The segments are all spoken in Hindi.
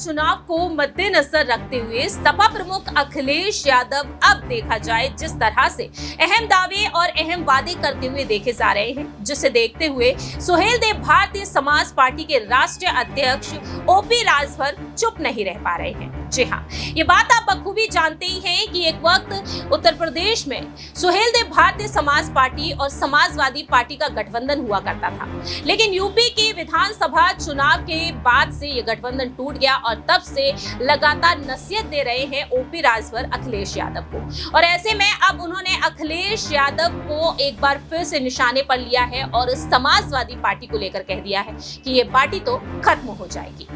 चुनाव को मद्देनजर रखते हुए सपा प्रमुख अखिलेश यादव अब देखा जाए जिस तरह से अहम दावे और अहम वादे करते हुए देखे जा रहे हैं, जिसे देखते हुए सुहेलदेव भारतीय समाज पार्टी के राष्ट्रीय अध्यक्ष ओपी राजभर चुप नहीं रह पा रहे हैं। जी हाँ, ये बात आप बखूबी जानते ही हैं कि एक वक्त उत्तर प्रदेश में सुहेलदेव भारतीय समाज पार्टी और समाजवादी पार्टी का गठबंधन हुआ करता था, लेकिन यूपी के विधानसभा चुनाव के बाद से ये गठबंधन टूट गया और तब से लगातार नसीहत दे रहे हैं ओपी राजभर अखिलेश यादव को। और ऐसे में अब उन्होंने अखिलेश यादव को एक बार फिर से निशाने पर लिया है और समाजवादी पार्टी को लेकर कह दिया है कि ये पार्टी तो खत्म हो जाएगी।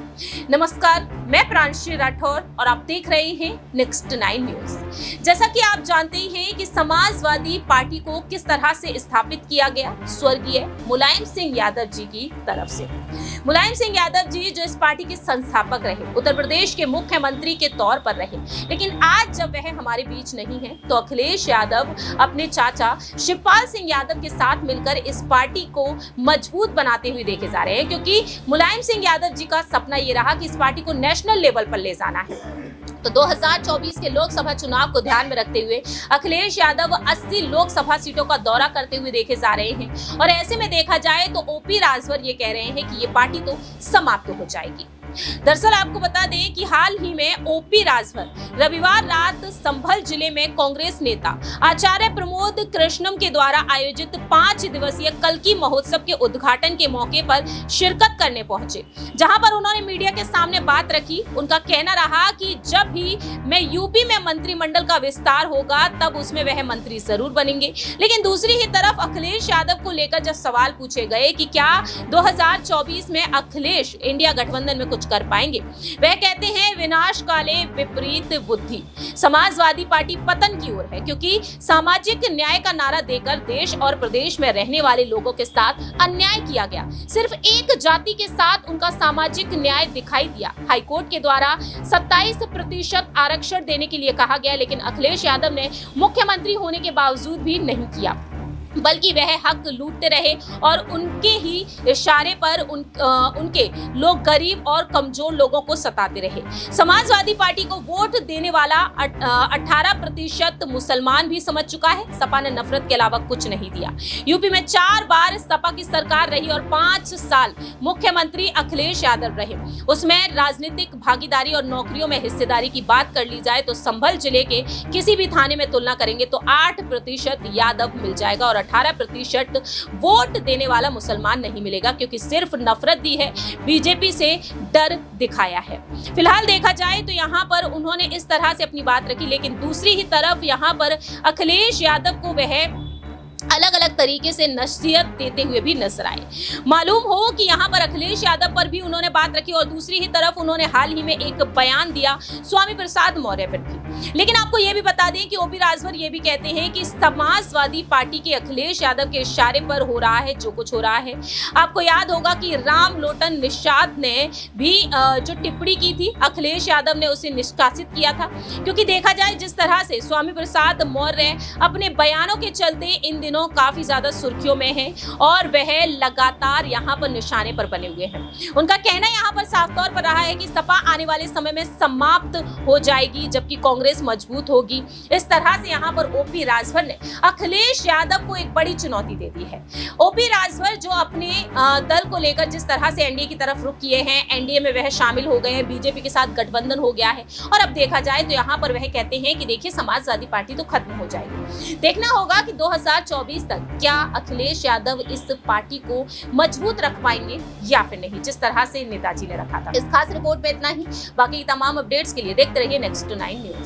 नमस्कार, मैं प्रांशी राठौर और आप देख रहे हैं नेक्स्ट 9 न्यूज। जैसा कि आप जानते ही हैं कि समाजवादी पार्टी को किस तरह से स्थापित किया गया स्वर्गीय मुलायम सिंह यादव जी की तरफ से। मुलायम सिंह यादव जी जो इस पार्टी के संस्थापक रहे, उत्तर प्रदेश के मुख्यमंत्री के तौर पर रहे, लेकिन आज जब वह हमारे बीच नहीं है तो अखिलेश यादव अपने चाचा शिवपाल सिंह यादव के साथ मिलकर इस पार्टी को मजबूत बनाते हुए देखे जा रहे हैं, क्योंकि मुलायम सिंह यादव जी का सपना ये रहा कि इस पार्टी को नेशनल लेवल पर ले जाना है। तो 2024 के लोकसभा चुनाव को ध्यान में रखते हुए अखिलेश यादव 80 लोकसभा सीटों का दौरा करते हुए देखे जा रहे हैं और ऐसे में देखा जाए तो ओपी राजभर ये कह रहे हैं कि ये पार्टी तो समाप्त हो जाएगी। दरअसल आपको बता दें कि हाल ही में ओपी राजभर रविवार रात संभल जिले में कांग्रेस नेता आचार्य प्रमोद कृष्णम के द्वारा आयोजित 5 दिवसीय कल्की महोत्सव के उद्घाटन के मौके पर शिरकत करने पहुंचे, जहां पर उन्होंने मीडिया के सामने बात रखी। उनका कहना रहा कि जब भी मैं यूपी में मंत्रिमंडल का विस्तार होगा तब उसमें वह मंत्री जरूर बनेंगे। लेकिन दूसरी ही तरफ अखिलेश यादव को लेकर जब सवाल पूछे गए कि क्या 2024 में अखिलेश इंडिया गठबंधन में कर पाएंगे, वह कहते हैं विनाश काले विपरीत बुद्धि। समाजवादी पार्टी पतन की ओर है, क्योंकि सामाजिक न्याय का नारा देकर देश और प्रदेश में रहने वाले लोगों के साथ अन्याय किया गया। सिर्फ एक जाति के साथ उनका सामाजिक न्याय दिखाई दिया। हाईकोर्ट के द्वारा 27% आरक्षण देने के लिए कहा गया, लेकिन अखिलेश यादव ने मुख्यमंत्री होने के बावजूद भी नहीं किया, बल्कि वह हक लूटते रहे और उनके ही इशारे पर उनके लोग गरीब और कमजोर लोगों को सताते रहे। समाजवादी पार्टी को वोट देने वाला 18% मुसलमान भी समझ चुका है। सपा ने नफरत के अलावा कुछ नहीं दिया। यूपी में 4 बार सपा की सरकार रही और 5 साल मुख्यमंत्री अखिलेश यादव रहे। उसमें राजनीतिक भागीदारी और नौकरियों में हिस्सेदारी की बात कर ली जाए तो संभल जिले के किसी भी थाने में तुलना करेंगे तो 8% यादव मिल जाएगा और 18% वोट देने वाला मुसलमान नहीं मिलेगा, क्योंकि सिर्फ नफरत दी है, बीजेपी से डर दिखाया है। फिलहाल देखा जाए तो यहाँ पर उन्होंने इस तरह से अपनी बात रखी, लेकिन दूसरी ही तरफ यहाँ पर अखिलेश यादव को वह अलग अलग तरीके से नसीहत देते हुए भी नजर आए। मालूम हो कि यहाँ पर अखिलेश यादव पर भी उन्होंने बात रखी और दूसरी ही तरफ उन्होंने हाल ही में एक बयान दिया स्वामी प्रसाद मौर्य पर भी। लेकिन आपको ये भी बता दें कि ओपी राजभर ये भी कहते हैं कि समाजवादी पार्टी के अखिलेश यादव के इशारे पर हो रहा है जो कुछ हो रहा है। आपको याद होगा कि राम लोटन निषाद ने भी जो टिप्पणी की थी, अखिलेश यादव ने उसे निष्कासित किया था, क्योंकि देखा जाए जिस तरह से स्वामी प्रसाद मौर्य अपने बयानों के चलते इन दिनों काफी ज्यादा सुर्खियों में है और वह लगातार यहाँ पर निशाने पर बने हुए हैं। उनका कहना यहाँ पर साफ तौर पर रहा है कि सपा आने वाले समय में समाप्त हो जाएगी जबकि कांग्रेस मजबूत होगी। इस तरह से यहाँ पर ओपी राजभर ने अखिलेश यादव को एक बड़ी चुनौती दे दी है। ओपी राजभर जो अपने दल को लेकर जिस तरह से एनडीए की तरफ रुख किए हैं, एनडीए में वह शामिल हो गए हैं, बीजेपी के साथ गठबंधन हो गया है और अब देखा जाए तो यहाँ पर वह कहते हैं कि देखिए समाजवादी पार्टी तो खत्म हो जाएगी। देखना होगा कि 2024 तक क्या अखिलेश यादव इस पार्टी को मजबूत रख पाएंगे या फिर नहीं, जिस तरह से नेताजी ने रखा था। इस खास रिपोर्ट में इतना ही। बाकी तमाम अपडेट्स के लिए देखते रहिए नेक्स्ट 9 न्यूज।